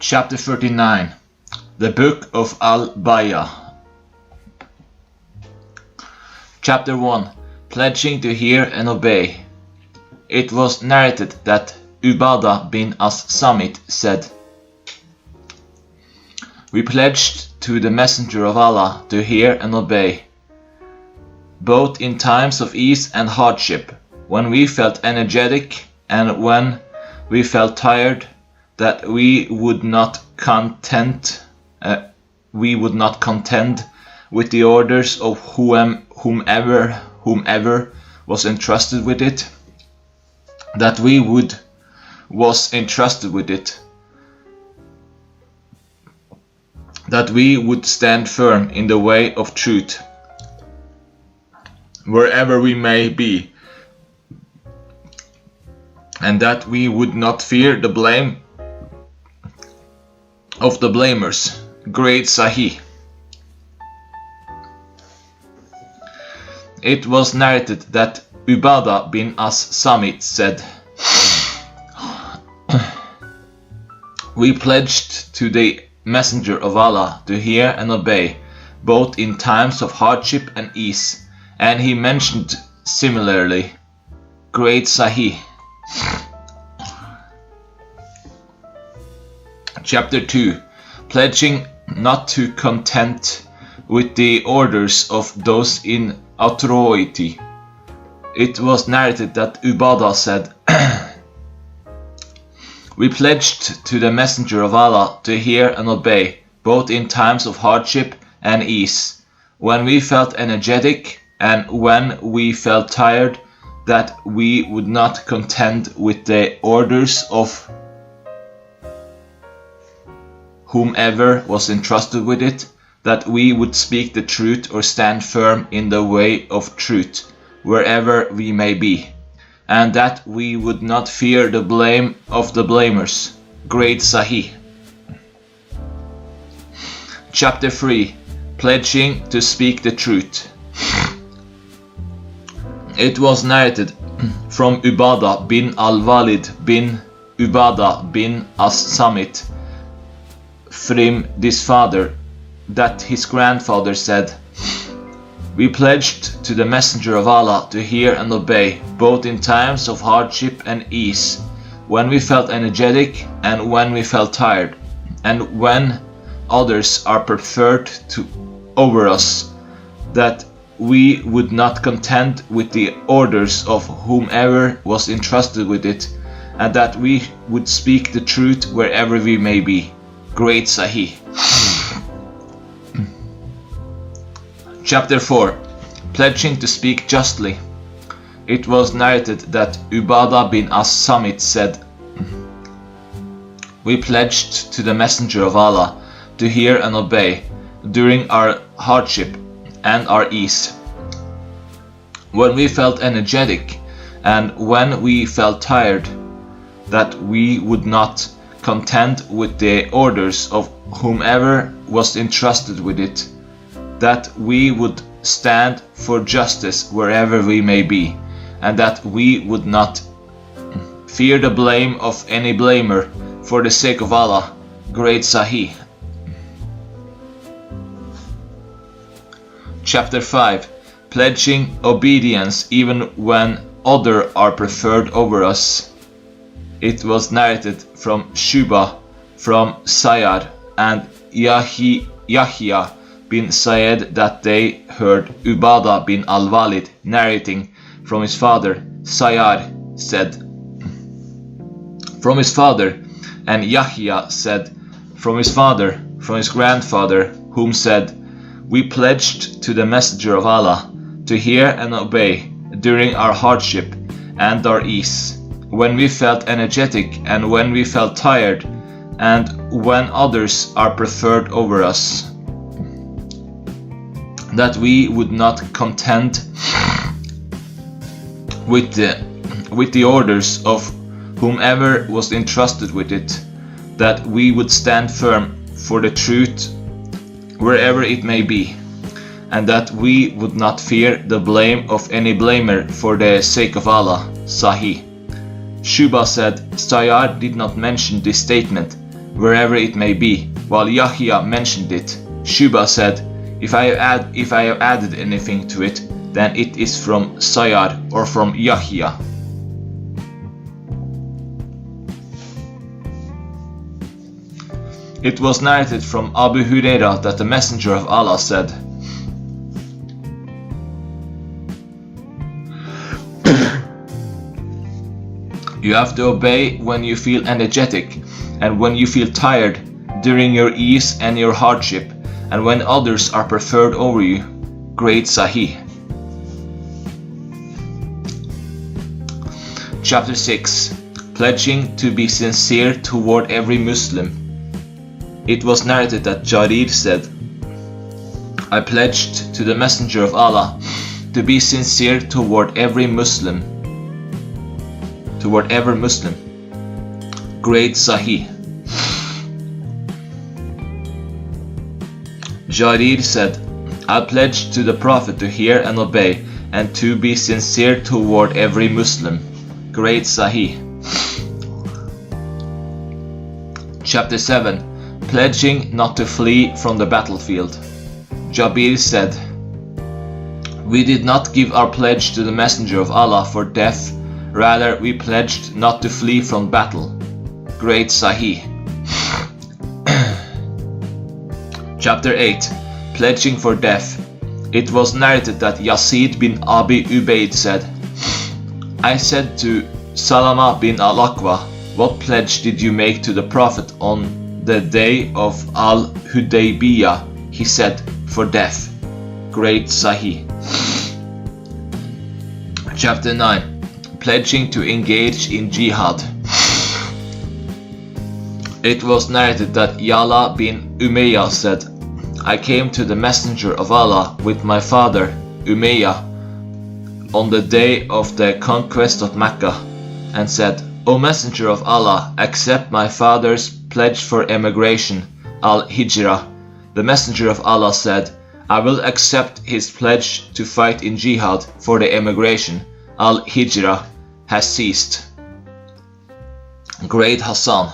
Chapter 39. The Book of Al-Bayah. Chapter 1. Pledging to hear and obey. It was narrated that Ubadah bin as-Samit said, "We pledged to the Messenger of Allah to hear and obey, both in times of ease and hardship, when we felt energetic and when we felt tired, that we would not contend with the orders of whomever was entrusted with it, that we would stand firm in the way of truth, wherever we may be, and that we would not fear the blame of the blamers." Great Sahih. It was narrated that Ubadah bin as-Samit said, "We pledged to the Messenger of Allah to hear and obey, both in times of hardship and ease," and he mentioned similarly. Great Sahih. Chapter 2. Pledging not to contend with the orders of those in authority. It was narrated that Ubadah said, "We pledged to the Messenger of Allah to hear and obey, both in times of hardship and ease, when we felt energetic and when we felt tired, that we would not contend with the orders of whomever was entrusted with it, that we would speak the truth or stand firm in the way of truth, wherever we may be, and that we would not fear the blame of the blamers." Great Sahih. Chapter 3. Pledging to speak the truth. It was narrated from Ubadah bin al-Walid bin Ubadah bin as-Samit from his father, that his grandfather said, "We pledged to the Messenger of Allah to hear and obey, both in times of hardship and ease, when we felt energetic and when we felt tired, and when others are preferred over us, that we would not contend with the orders of whomever was entrusted with it, and that we would speak the truth wherever we may be." Great Sahih. Chapter 4. Pledging to speak justly. It was narrated that Ubadah bin as-Samit said, "We pledged to the Messenger of Allah to hear and obey during our hardship and our ease, when we felt energetic and when we felt tired, that we would not contend with the orders of whomever was entrusted with it, that we would stand for justice wherever we may be, and that we would not fear the blame of any blamer for the sake of Allah." Great Sahih. Chapter 5. Pledging obedience even when others are preferred over us. It was narrated from Shuba, from Sayyad and Yahya bin Sa'id that they heard Ubadah bin al-Walid narrating from his father. Sayyad said, "From his father," and Yahya said, "From his father, from his grandfather, whom said, we pledged to the Messenger of Allah to hear and obey during our hardship and our ease, when we felt energetic and when we felt tired, and when others are preferred over us, that we would not contend with the orders of whomever was entrusted with it, that we would stand firm for the truth wherever it may be, and that we would not fear the blame of any blamer for the sake of Allah." Sahih. Shuba said, Sayyad did not mention this statement, wherever it may be, while Yahya mentioned it. Shuba said, If I have added anything to it, then it is from Sayar or from Yahya. It was narrated from Abu Hurairah that the Messenger of Allah said, You have to obey when you feel energetic, and when you feel tired, during your ease and your hardship, and when others are preferred over you. Great Sahih. Chapter 6. Pledging to be sincere toward every Muslim. It was narrated that Jarir said, I pledged to the Messenger of Allah to be sincere toward every Muslim. Great Sahih. Jarir said, I pledged to the Prophet to hear and obey, and to be sincere toward every Muslim. Great Sahih. Chapter 7. Pledging not to flee from the battlefield. Jabir said, We did not give our pledge to the Messenger of Allah for death, rather we pledged not to flee from battle. Great Sahih. Chapter 8. Pledging for death. It was narrated that Yazid bin Abi Ubaid said, I said to Salama bin al-Aqwa, What pledge did you make to the Prophet on the day of Al-Hudaybiyah? He said, For death. Great Sahih. Chapter 9. Pledging to engage in jihad. It was narrated that Yala bin Umayyah said, I came to the Messenger of Allah with my father, Umayyah, on the day of the conquest of Mecca, and said, O Messenger of Allah, accept my father's pledge for emigration, al-Hijrah. The Messenger of Allah said, I will accept his pledge to fight in jihad, for the emigration, al-Hijrah, has ceased. Great Hassan.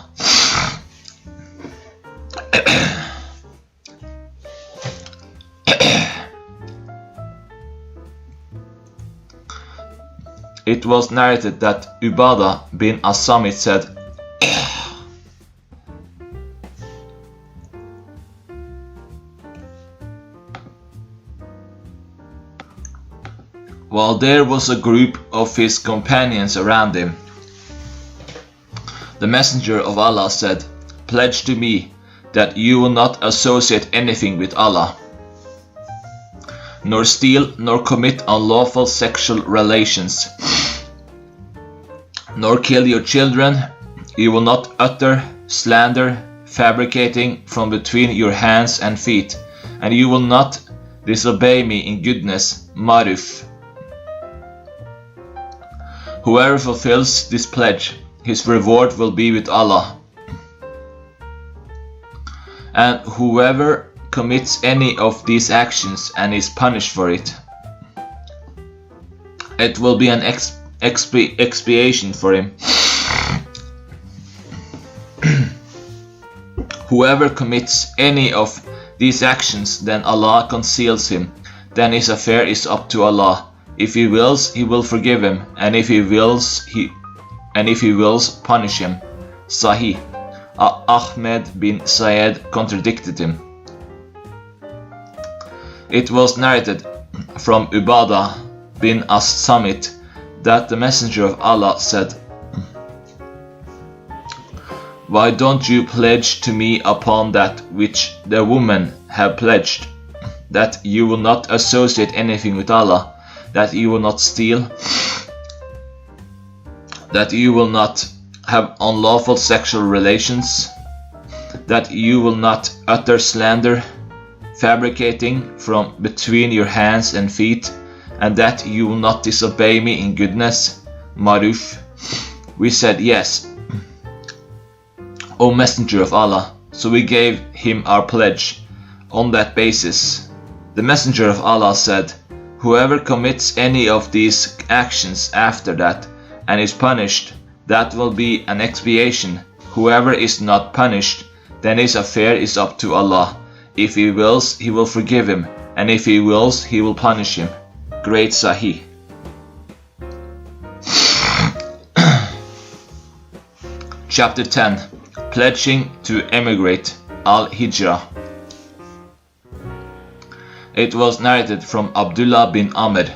It was narrated that Ubadah bin as-Samit said, While there was a group of his companions around him, the Messenger of Allah said, Pledge to me that you will not associate anything with Allah, nor steal, nor commit unlawful sexual relations, nor kill your children. You will not utter slander, fabricating from between your hands and feet, and you will not disobey me in goodness, maruf. Whoever fulfills this pledge, his reward will be with Allah. And whoever commits any of these actions and is punished for it, it will be an expiation for him. Whoever commits any of these actions, then Allah conceals him. Then his affair is up to Allah. If He wills, He will forgive him, and if He wills, punish him. Sahih. Ahmed bin Sayed contradicted him. It was narrated from Ubadah bin as-Samit that the Messenger of Allah said, Why don't you pledge to me upon that which the women have pledged, that you will not associate anything with Allah, that you will not steal, that you will not have unlawful sexual relations, that you will not utter slander, fabricating from between your hands and feet, and that you will not disobey me in goodness, maruf. We said, Yes, O Messenger of Allah. So we gave him our pledge on that basis. The Messenger of Allah said, Whoever commits any of these actions after that and is punished, that will be an expiation. Whoever is not punished, then his affair is up to Allah. If He wills, He will forgive him, and if He wills, He will punish him. Great Sahih. Chapter 10. Pledging to emigrate. Al-Hijrah. It was narrated from Abdullah bin Amr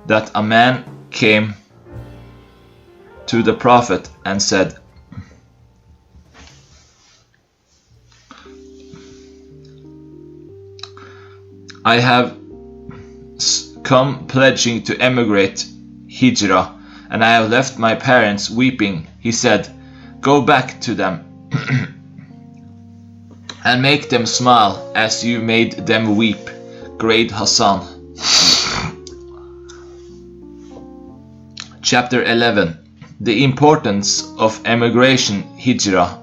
that a man came to the Prophet and said, I have come pledging to emigrate, Hijrah, and I have left my parents weeping. He said, go back to them and make them smile as you made them weep. Great Hassan. Chapter 11. The importance of emigration, Hijrah.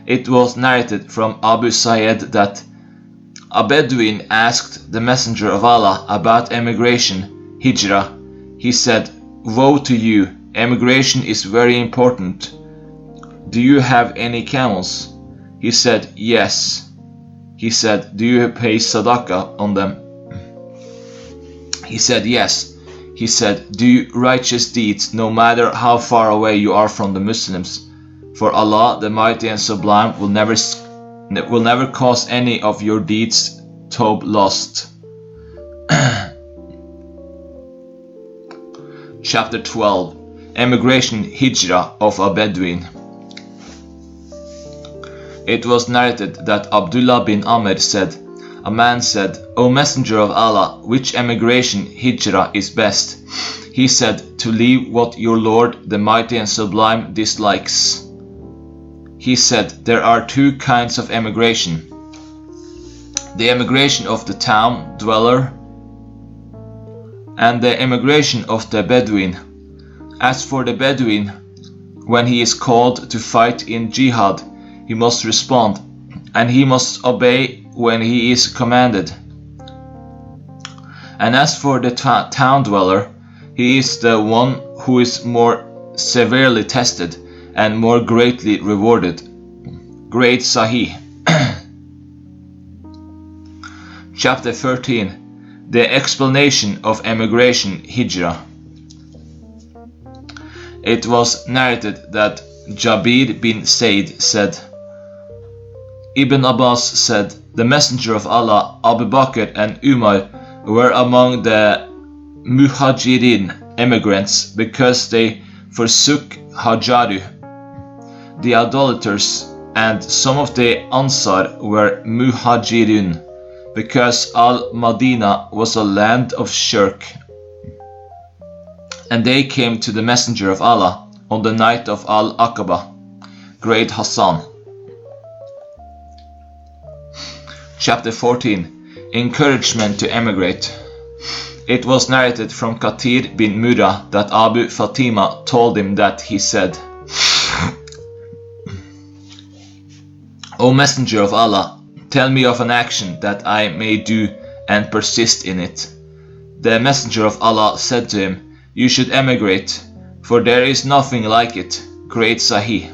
It was narrated from Abu Sa'id that a Bedouin asked the Messenger of Allah about emigration, Hijrah. He said, woe to you, emigration is very important. Do you have any camels? He said, yes. He said, do you pay sadaqah on them? He said, yes. He said, do righteous deeds no matter how far away you are from the Muslims. For Allah, the Mighty and Sublime, will never cause any of your deeds to be lost. Chapter 12. Emigration Hijrah of a Bedouin. It was narrated that Abdullah bin Amr said, a man said, O Messenger of Allah, which emigration Hijrah is best? He said, to leave what your Lord, the Mighty and Sublime, dislikes. He said, there are two kinds of emigration. The emigration of the town dweller and the emigration of the Bedouin. As for the Bedouin, when he is called to fight in jihad, he must respond, and he must obey when he is commanded. And as for the town dweller, he is the one who is more severely tested and more greatly rewarded. Great Sahih. Chapter 13. The explanation of emigration Hijrah. It was narrated that Jabir bin Said said, Ibn Abbas said, the Messenger of Allah, Abu Bakr and Umar were among the Muhajirin emigrants because they forsook Hajaru, the idolaters, and some of the Ansar were Muhajirun because Al-Madinah was a land of shirk. And they came to the Messenger of Allah on the night of Al-Aqaba. Great Hassan. Chapter 14. Encouragement to emigrate. It was narrated from Kathir bin Murrah that Abu Fatima told him that he said, O Messenger of Allah, tell me of an action that I may do and persist in it. The Messenger of Allah said to him, you should emigrate, for there is nothing like it. Great Sahih.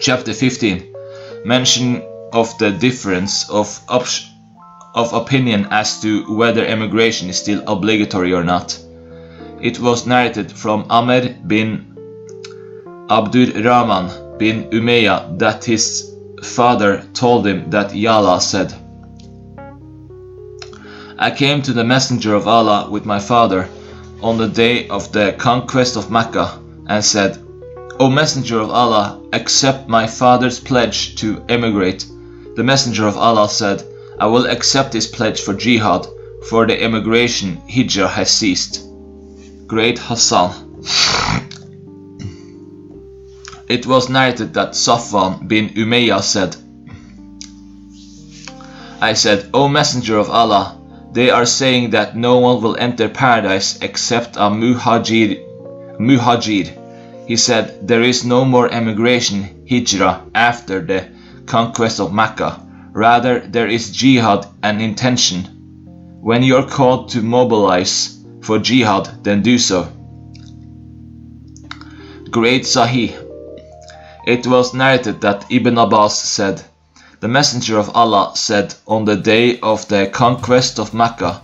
Chapter 15. Mention of the difference of opinion as to whether emigration is still obligatory or not. It was narrated from Amr bin Abdurrahman bin Umayyah that his father told him that Yala said, I came to the Messenger of Allah with my father on the day of the conquest of Mecca and said, O Messenger of Allah, accept my father's pledge to emigrate. The Messenger of Allah said, I will accept his pledge for jihad, for the emigration Hijrah has ceased. Great Hassan. It was narrated that Safwan bin Umayyah said, I said, O Messenger of Allah, they are saying that no one will enter paradise except a muhajir. He said, there is no more emigration Hijrah after the conquest of Mecca. Rather, there is jihad and intention. When you are called to mobilize for jihad, then do so. Great Sahih. It was narrated that Ibn Abbas said, "The Messenger of Allah said on the day of the conquest of Mecca,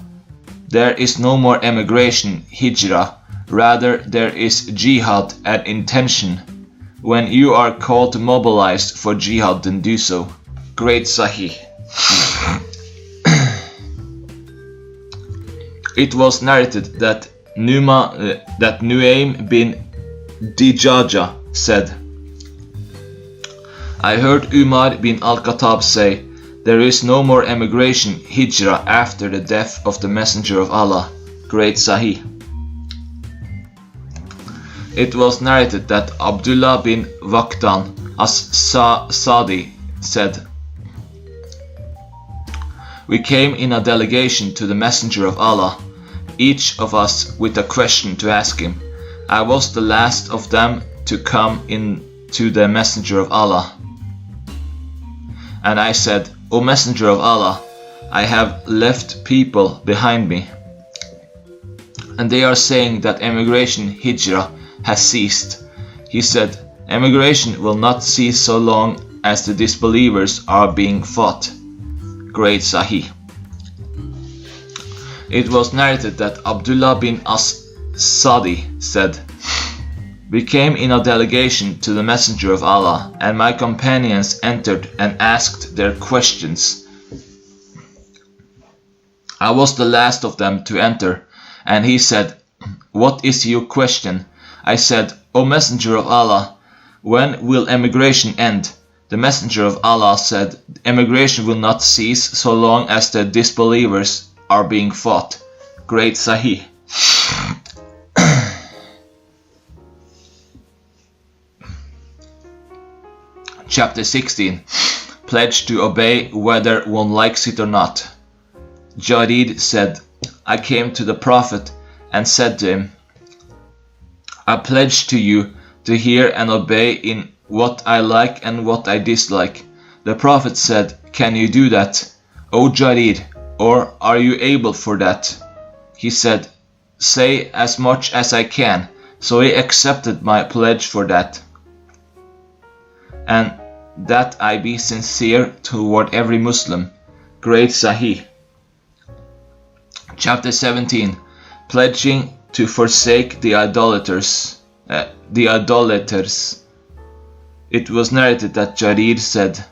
there is no more emigration, hijrah, rather there is jihad and intention. When you are called to mobilize for jihad, then do so." Great Sahih. It was narrated that Nuaym bin Dijaja said, "I heard Umar bin al-Khattab say, there is no more emigration, hijrah, after the death of the Messenger of Allah." Great Sahih. It was narrated that Abdullah bin Waqtan as-Sadi said, "We came in a delegation to the Messenger of Allah, each of us with a question to ask him. I was the last of them to come in to the Messenger of Allah. And I said, O Messenger of Allah, I have left people behind me, and they are saying that emigration, hijrah, has ceased." He said, "Emigration will not cease so long as the disbelievers are being fought." Great Sahih. It was narrated that Abdullah bin As-Sadi said, "We came in a delegation to the Messenger of Allah, and my companions entered and asked their questions. I was the last of them to enter, and he said, 'What is your question?' I said, 'O Messenger of Allah, when will emigration end?' The Messenger of Allah said, 'Emigration will not cease so long as the disbelievers are being fought.' Great Sahih. Chapter 16. Pledge to obey whether one likes it or not. Jarid said, I came to the Prophet and said to him, I pledge to you to hear and obey in what I like and what I dislike. The Prophet said, Can you do that, O Jarid, or are you able for that? He said, Say as much as I can. So he accepted my pledge for that, and that I be sincere toward every Muslim. Great Sahih. Chapter 17. Pledging to forsake the idolaters. It was narrated that Jarir said,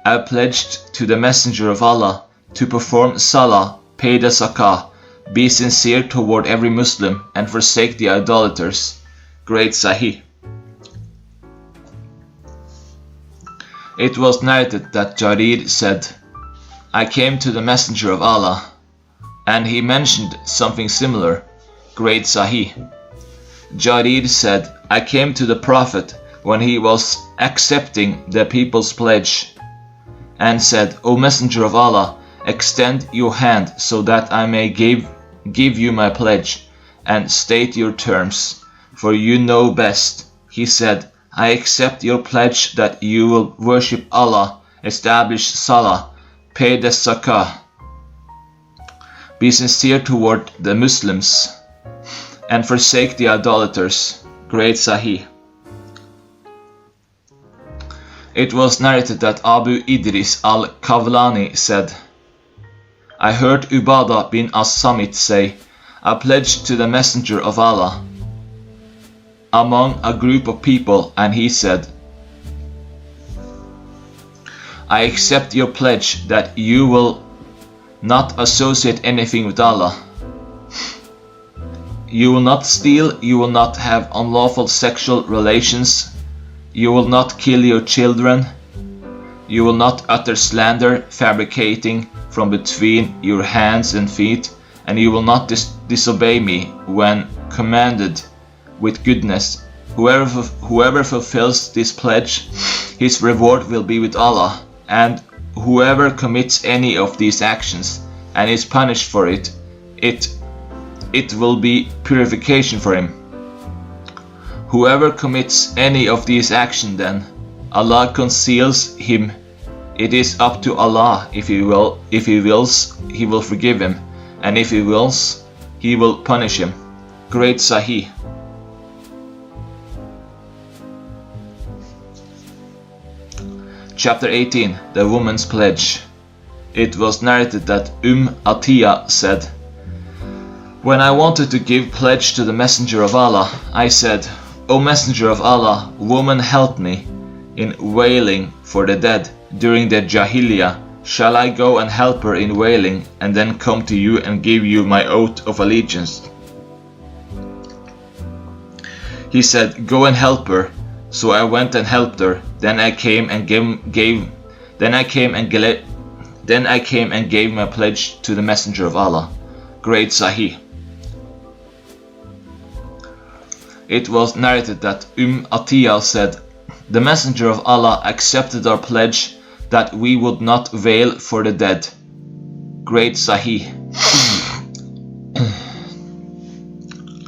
I pledged to the Messenger of Allah to perform Salah, pay the Zakah, be sincere toward every Muslim, and forsake the idolaters. Great Sahih. It was narrated that Jarir said, I came to the Messenger of Allah, and he mentioned something similar. Great Sahih. Jarir said, I came to the Prophet when he was accepting the people's pledge, and said, O Messenger of Allah, extend your hand so that I may give you my pledge, and state your terms, for you know best. He said, I accept your pledge that you will worship Allah, establish Salah, pay the Zakah, be sincere toward the Muslims, and forsake the idolaters. Great Sahih. It was narrated that Abu Idris al-Kavlani said, I heard Ubadah bin as-Samit say, I pledged to the Messenger of Allah among a group of people, and he said, I accept your pledge that you will not associate anything with Allah. You will not steal, you will not have unlawful sexual relations, you will not kill your children, you will not utter slander, fabricating from between your hands and feet, and you will not disobey me when commanded with goodness. Whoever fulfills this pledge, his reward will be with Allah, and whoever commits any of these actions and is punished for it, it will be purification for him. Whoever commits any of these actions, then Allah conceals him. It is up to Allah. If He wills, He will forgive him, and if He wills, He will punish him. Great Sahih. Chapter 18. The Woman's Pledge. It was narrated that Atiyah said, "When I wanted to give pledge to the Messenger of Allah, I said, O Messenger of Allah, woman help me in wailing for the dead during the Jahiliyyah. Shall I go and help her in wailing and then come to you and give you my oath of allegiance?" He said, "Go and help her." So I went and helped her. Then I came and gave my pledge to the Messenger of Allah. Great Sahih. It was narrated that Atiyah said, "The Messenger of Allah accepted our pledge that we would not wail for the dead." Great Sahih.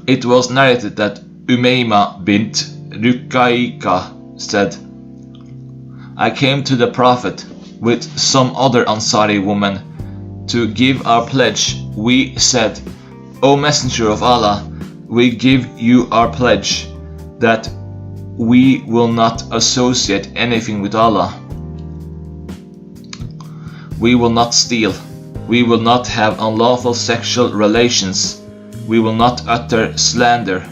It was narrated that Umayma bint Ruqayqa said, "I came to the Prophet with some other Ansari woman to give our pledge. We said, O Messenger of Allah, we give you our pledge that we will not associate anything with Allah. We will not steal. We will not have unlawful sexual relations. We will not utter slander,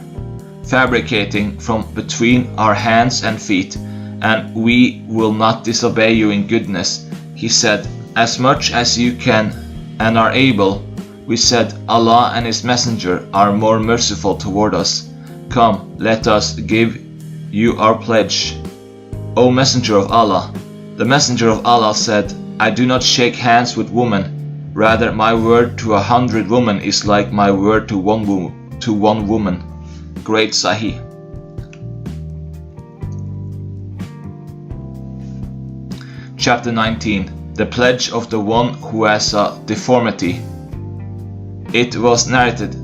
fabricating from between our hands and feet, and we will not disobey you in goodness." He said, "As much as you can and are able." We said, "Allah and His Messenger are more merciful toward us. Come, let us give you our pledge." O Messenger of Allah. The Messenger of Allah said, "I do not shake hands with women. Rather, my word to 100 women is like my word to one woman. Great Sahih. Chapter 19. The Pledge of the One Who Has a Deformity. It was narrated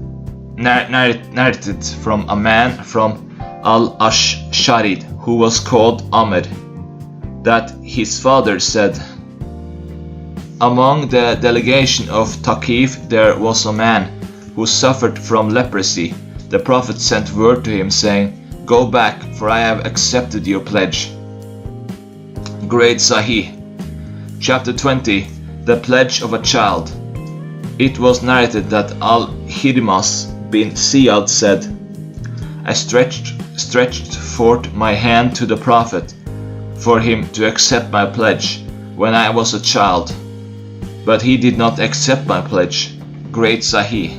from a man from Al-Ash'arid who was called Amr, that his father said, "Among the delegation of Taqif there was a man who suffered from leprosy. The Prophet sent word to him saying, 'Go back, for I have accepted your pledge.'" Great Sahih. Chapter 20. The Pledge of a Child. It was narrated that Al-Hidmas bin Ziyad said, "I stretched forth my hand to the Prophet for him to accept my pledge when I was a child, but he did not accept my pledge." Great Sahih.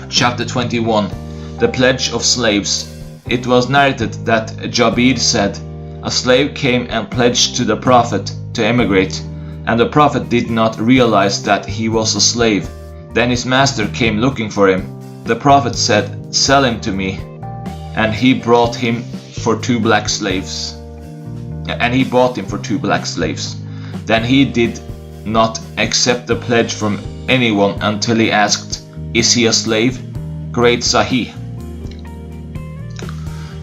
Chapter 21. The Pledge of Slaves. It was narrated that Jabir said, "A slave came and pledged to the Prophet to emigrate, and the Prophet did not realize that he was a slave. Then his master came looking for him. The Prophet said, 'Sell him to me,' and he brought him for 2 black slaves. And he bought him for 2 black slaves. Then he did not accept the pledge from anyone until he asked, 'Is he a slave?' Great Sahih.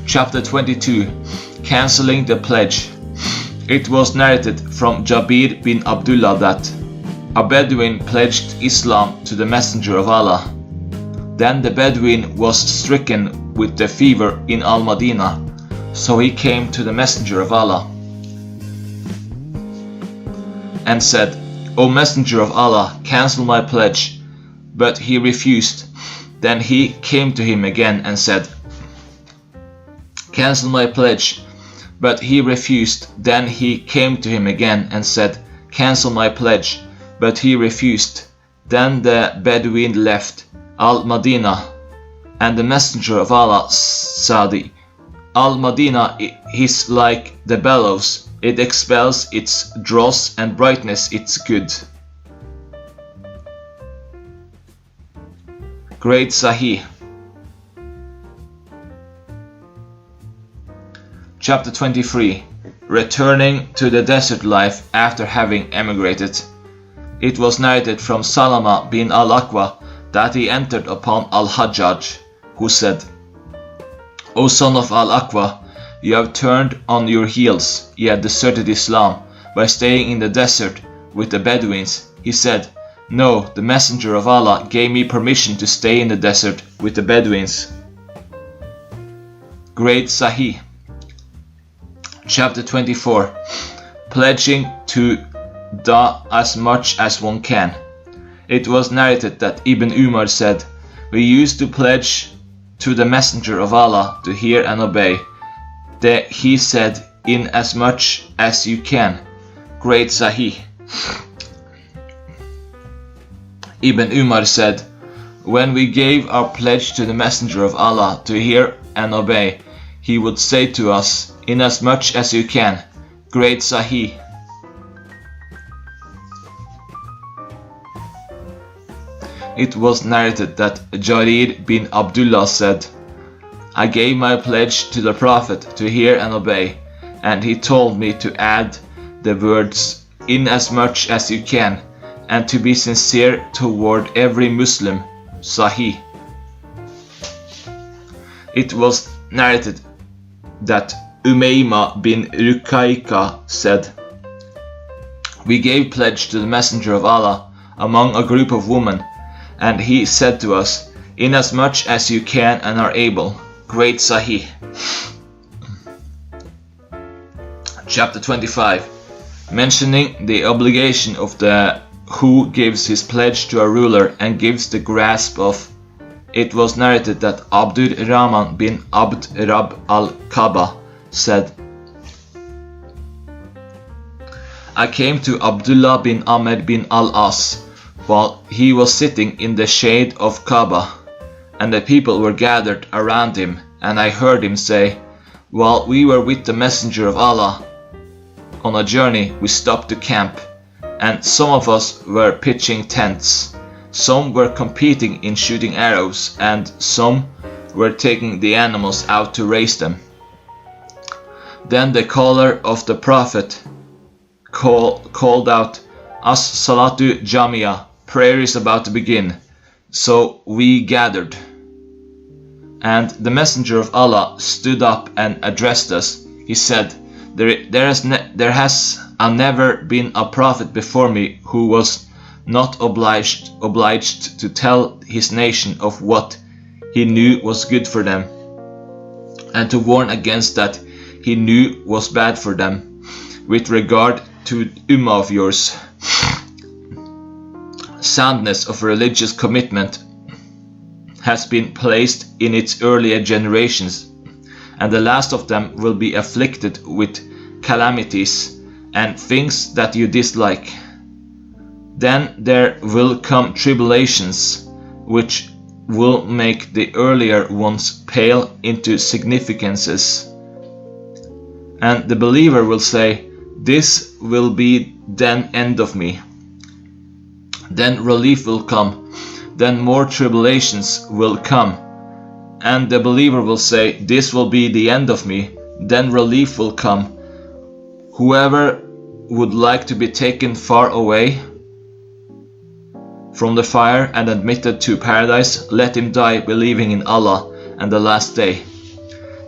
Chapter 22. Cancelling the Pledge. It was narrated from Jabir bin Abdullah that a Bedouin pledged Islam to the Messenger of Allah. Then the Bedouin was stricken with the fever in Al-Madinah, so he came to the Messenger of Allah and said, "O Messenger of Allah, cancel my pledge." But he refused. Then he came to him again and said, "Cancel my pledge." But he refused. Then he came to him again and said, "Cancel my pledge." But he refused. Then the Bedouin left Al-Madinah, and the Messenger of Allah said, "Al-Madinah is like the bellows. It expels its dross and brightness its good." Great Sahih. Chapter 23. Returning to the desert life after having emigrated. It was narrated from Salama bin al-Aqwa that he entered upon Al-Hajjaj, who said, "O son of Al-Aqwa, you have turned on your heels, you have deserted Islam by staying in the desert with the Bedouins." He said, "No, the Messenger of Allah gave me permission to stay in the desert with the Bedouins." Great Sahih. Chapter 24. Pledging to do as much as one can. It was narrated that Ibn Umar said, "We used to pledge to the Messenger of Allah to hear and obey. That he said, in as much as you can." Great Sahih. Ibn Umar said, "When we gave our pledge to the Messenger of Allah to hear and obey, he would say to us, in as much as you can." Great Sahih. It was narrated that Jarir bin Abdullah said, "I gave my pledge to the Prophet to hear and obey, and he told me to add the words, in as much as you can, and to be sincere toward every Muslim." Sahih. It was narrated that Umayma bin Rukaika said, "We gave pledge to the Messenger of Allah among a group of women, and he said to us, in as much as you can and are able." Great Sahih. Chapter 25. Mentioning the obligation of the who gives his pledge to a ruler and gives the grasp of. It was narrated that Abdur Rahman bin Abd Rab al-Kaba said, "I came to Abdullah bin Amr bin al-As while he was sitting in the shade of Kaaba, and the people were gathered around him, and I heard him say, while we were with the Messenger of Allah on a journey, we stopped to camp, and some of us were pitching tents, some were competing in shooting arrows, and some were taking the animals out to raise them. Then the caller of the Prophet called out, 'As-salatu jamia, prayer is about to begin.' So we gathered. And the Messenger of Allah stood up and addressed us. He said, there has never been a prophet before me who was not obliged to tell his nation of what he knew was good for them, and to warn against that he knew was bad for them. With regard to ummah of yours, soundness of religious commitment has been placed in its earlier generations, and the last of them will be afflicted with calamities and things that you dislike. Then there will come tribulations which will make the earlier ones pale into significances. And the believer will say, this will be then end of me. Then relief will come. Then more tribulations will come. And the believer will say, this will be the end of me. Then relief will come. Whoever would like to be taken far away from the fire and admitted to paradise, let him die believing in Allah and the last day.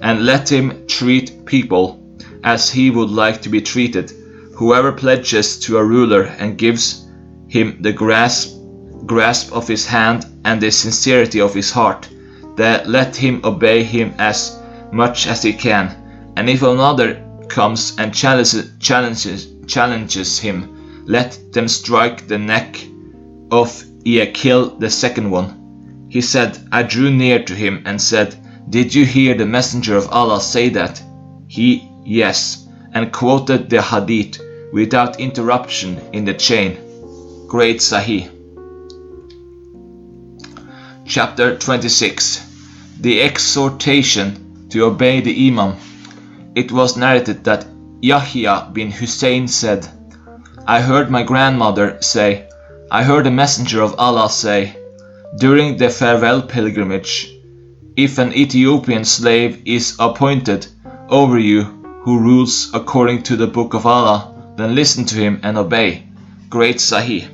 And let him treat people as he would like to be treated. Whoever pledges to a ruler and gives him the grasp of his hand and the sincerity of his heart, that let him obey him as much as he can. And if another comes and challenges him, let them strike the neck of kill the second one. He said, I drew near to him and said, did you hear the Messenger of Allah say that? He, yes, and quoted the hadith without interruption in the chain. Great Sahih. Chapter 26. The exhortation to obey the Imam. It was narrated that Yahya bin Hussein said, I heard my grandmother say, I heard the Messenger of Allah say, during the farewell pilgrimage, if an Ethiopian slave is appointed over you who rules according to the book of Allah, then listen to him and obey. Great Sahih.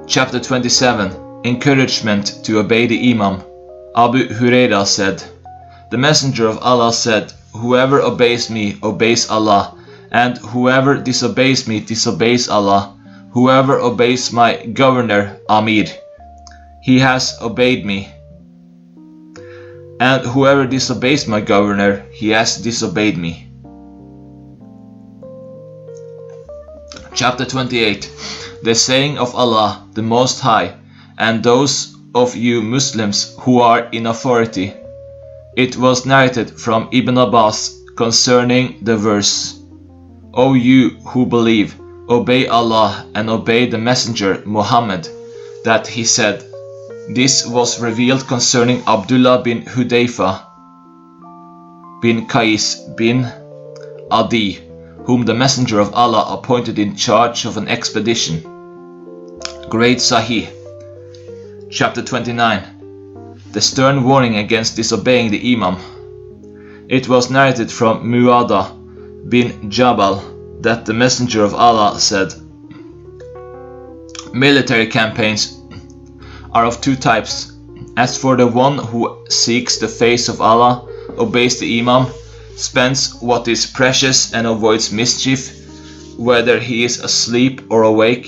Chapter 27. Encouragement to obey the Imam. Abu Hurairah said, the Messenger of Allah said, whoever obeys me obeys Allah, and whoever disobeys me disobeys Allah. Whoever obeys my governor, Amir, he has obeyed me. and whoever disobeys my governor, he has disobeyed me. Chapter 28. The saying of Allah the Most High, and those of you Muslims who are in authority. It was narrated from Ibn Abbas concerning the verse, O you who believe, obey Allah and obey the Messenger Muhammad, that he said. This was revealed concerning Abdullah bin Hudayfa bin Qais bin Adi, whom the Messenger of Allah appointed in charge of an expedition. Great Sahih. Chapter 29. The stern warning against disobeying the Imam. It was narrated from Mu'adha bin Jabal that the Messenger of Allah said, military campaigns are of two types. As for the one who seeks the face of Allah, obeys the Imam, spends what is precious and avoids mischief, whether he is asleep or awake,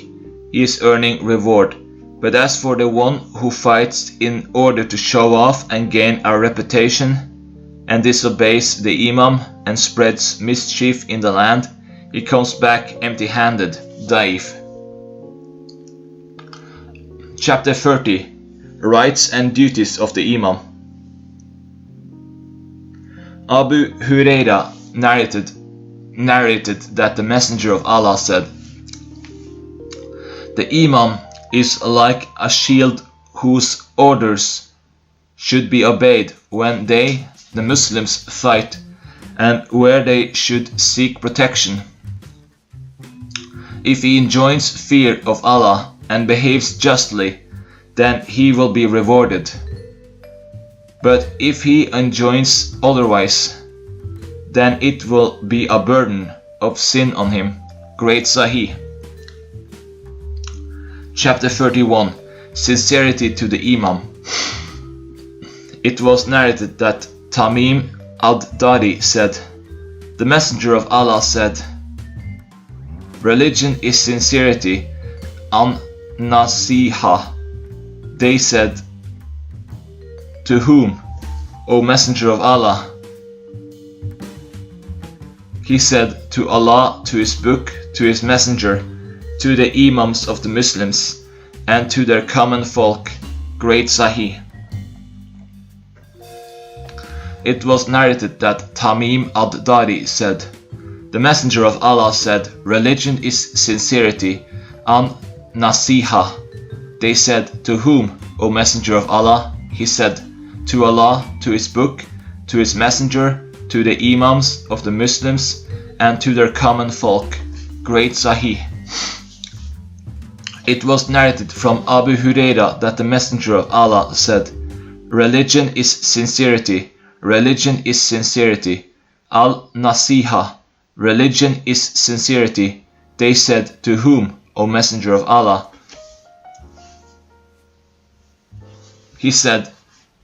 he is earning reward. But as for the one who fights in order to show off and gain a reputation, and disobeys the Imam and spreads mischief in the land, he comes back empty-handed. Daif. Chapter 30. Rights and duties of the Imam. Abu Huraira narrated that the Messenger of Allah said, the Imam is like a shield whose orders should be obeyed when they, the Muslims, fight, and where they should seek protection. If he enjoins fear of Allah and behaves justly, then he will be rewarded. But if he enjoins otherwise, then it will be a burden of sin on him. Great Sahih. Chapter 31. Sincerity to the Imam. It was narrated that Tamim ad-Dari said, the Messenger of Allah said, religion is sincerity, an-nasiha. They said, to whom, O Messenger of Allah? He said, to Allah, to His Book, to His Messenger, to the Imams of the Muslims, and to their common folk. Great Sahih. It was narrated that Tamim ad-Dari said, the Messenger of Allah said, religion is sincerity, an-nasiha. They said, to whom, O Messenger of Allah? He said, to Allah, to His Book, to His Messenger, to the Imams of the Muslims, and to their common folk. Great Sahih. It was narrated from Abu Huraira that the Messenger of Allah said, religion is sincerity, religion is sincerity, al-nasiha, religion is sincerity. They said, to whom, O Messenger of Allah? He said,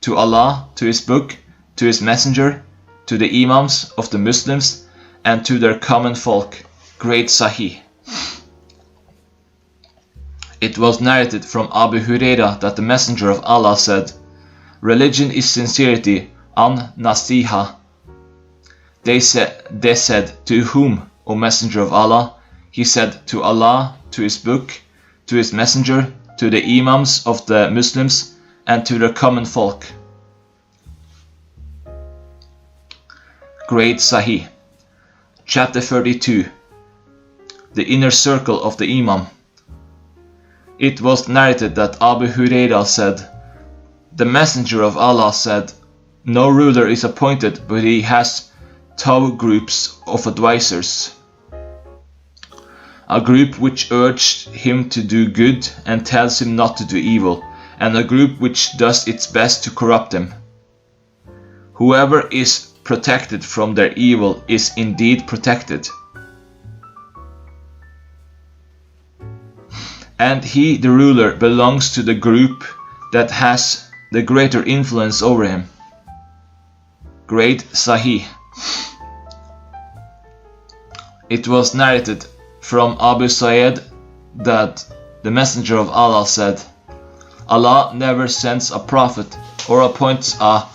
to Allah, to His Book, to His Messenger, to the Imams of the Muslims, and to their common folk. Great Sahih. It was narrated from Abu Huraira that the Messenger of Allah said, religion is sincerity, an-nasiha. They said, to whom, O Messenger of Allah? He said, to Allah, to His Book, to His Messenger, to the Imams of the Muslims, and to their common folk. Great Sahih. Chapter 32. The inner circle of the Imam. It was narrated that Abu Huraira said, the Messenger of Allah said, no ruler is appointed, but he has two groups of advisors. A group which urged him to do good and tells him not to do evil, and a group which does its best to corrupt him. Whoever is protected from their evil is indeed protected. And he, the ruler, belongs to the group that has the greater influence over him. Great Sahih. It was narrated from Abu Sa'id that the Messenger of Allah said, Allah never sends a prophet or appoints a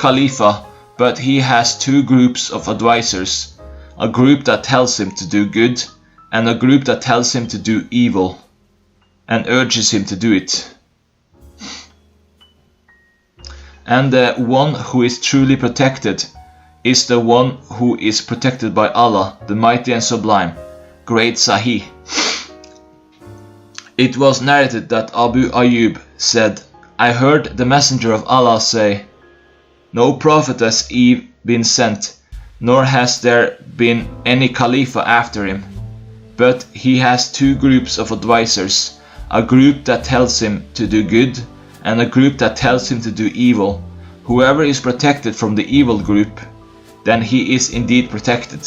Khalifa, but he has two groups of advisors, a group that tells him to do good, and a group that tells him to do evil, and urges him to do it. And the one who is truly protected is the one who is protected by Allah, the Mighty and Sublime, Great Sahih. It was narrated that Abu Ayyub said, I heard the Messenger of Allah say, no prophet has been sent, nor has there been any Khalifa after him, but he has two groups of advisors, a group that tells him to do good, and a group that tells him to do evil. Whoever is protected from the evil group, then he is indeed protected.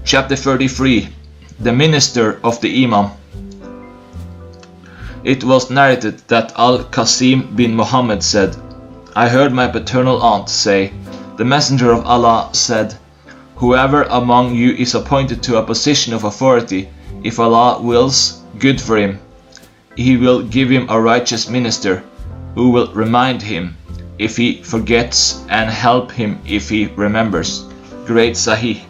Chapter 33. The Minister of the Imam. It was narrated that Al-Qasim bin Muhammad said, I heard my paternal aunt say, the Messenger of Allah said, whoever among you is appointed to a position of authority, if Allah wills good for him, He will give him a righteous minister, who will remind him if he forgets and help him if he remembers. Great Sahih.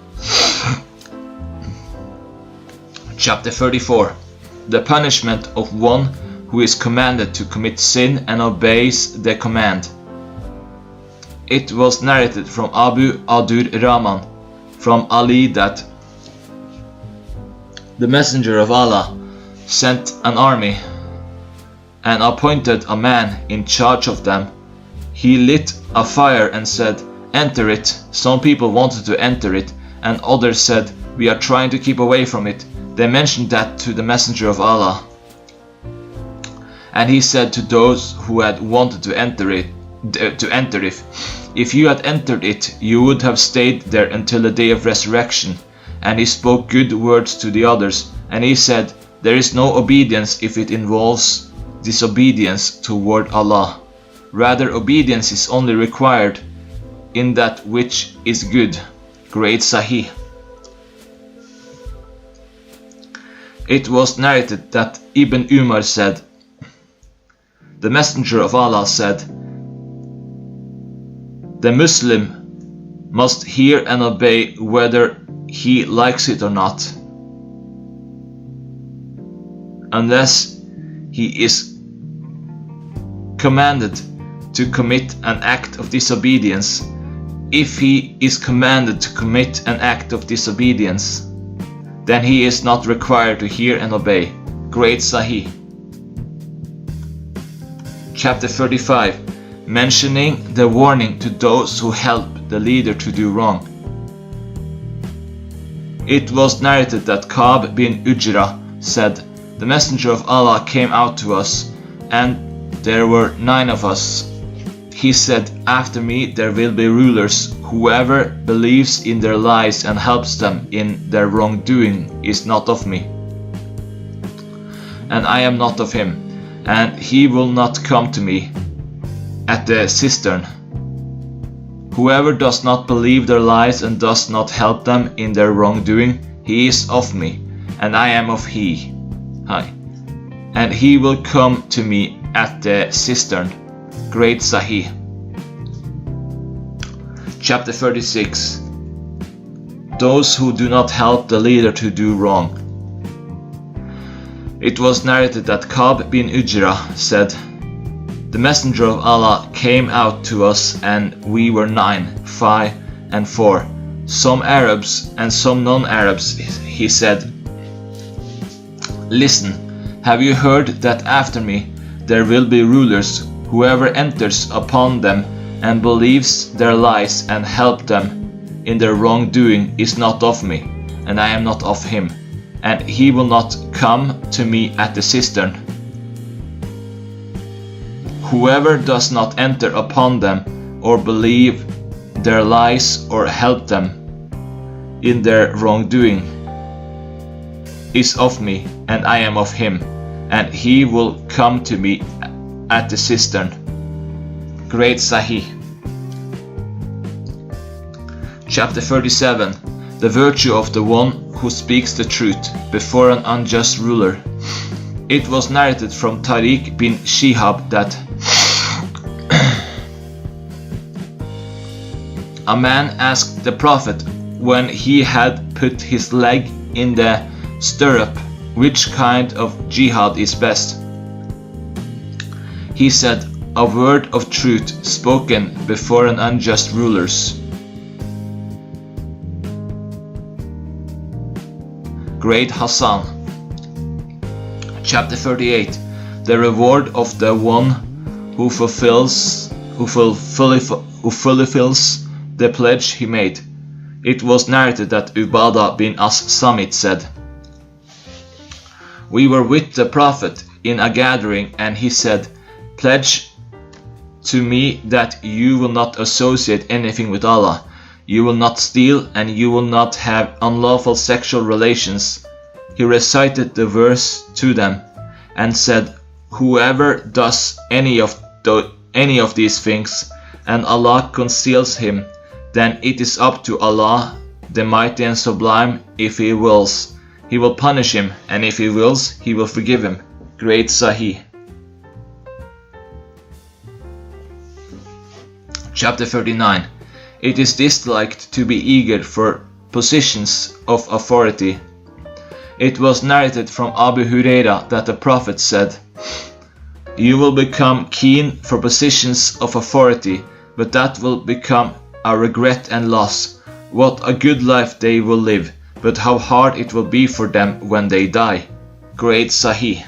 Chapter 34. The punishment of one who is commanded to commit sin and obeys the command. It was narrated from Abu Adur Rahman, from Ali, that the Messenger of Allah sent an army and appointed a man in charge of them. He lit a fire and said, enter it. Some people wanted to enter it, and others said, we are trying to keep away from it. They mentioned that to the Messenger of Allah. And he said to those who had wanted to enter it, if you had entered it, you would have stayed there until the day of resurrection. And he spoke good words to the others, and he said, there is no obedience if it involves disobedience toward Allah. Rather, obedience is only required in that which is good. Great Sahih. It was narrated that Ibn Umar said, the Messenger of Allah said, the Muslim must hear and obey whether he likes it or not, unless he is commanded to commit an act of disobedience. If he is commanded to commit an act of disobedience, then he is not required to hear and obey. Great Sahih. Chapter 35. Mentioning the warning to those who help the leader to do wrong. It was narrated that Ka'b bin Ujra said, the Messenger of Allah came out to us, and there were 9 of us. He said, after me there will be rulers. Whoever believes in their lies and helps them in their wrongdoing is not of me, and I am not of him, and he will not come to me at the cistern. Whoever does not believe their lies and does not help them in their wrongdoing, he is of me, and I am of he. And he will come to me at the cistern. Great Sahih. Chapter 36. Those who do not help the leader to do wrong. It was narrated that Ka'b bin Ujra said, the Messenger of Allah came out to us, and we were 9, 5 and 4, some Arabs and some non-Arabs. He said, listen, have you heard that after me there will be rulers? Whoever enters upon them and believes their lies and help them in their wrongdoing is not of me, and I am not of him, and he will not come to me at the cistern. Whoever does not enter upon them or believe their lies or help them in their wrongdoing is of me, and I am of him, and he will come to me at the cistern. Great Sahih. Chapter 37. The virtue of the one who speaks the truth before an unjust ruler. It was narrated from Tariq bin Shihab that a man asked the Prophet when he had put his leg in the stirrup, which kind of jihad is best. He said, a word of truth spoken before an unjust rulers. Great Hassan. Chapter 38. The reward of the one who fulfills the pledge he made. It was narrated that Ubadah bin As-Samit said, we were with the Prophet in a gathering, and he said, pledge to me that you will not associate anything with Allah, you will not steal, and you will not have unlawful sexual relations. He recited the verse to them and said, whoever does any of these things, and Allah conceals him, then it is up to Allah, the Mighty and Sublime. If He wills, He will punish him, and if He wills, He will forgive him. Great Sahih. Chapter 39. It is disliked to be eager for positions of authority. It was narrated from Abu Huraira that the Prophet said, you will become keen for positions of authority, but that will become a regret and loss. What a good life they will live, but how hard it will be for them when they die. Great Sahih.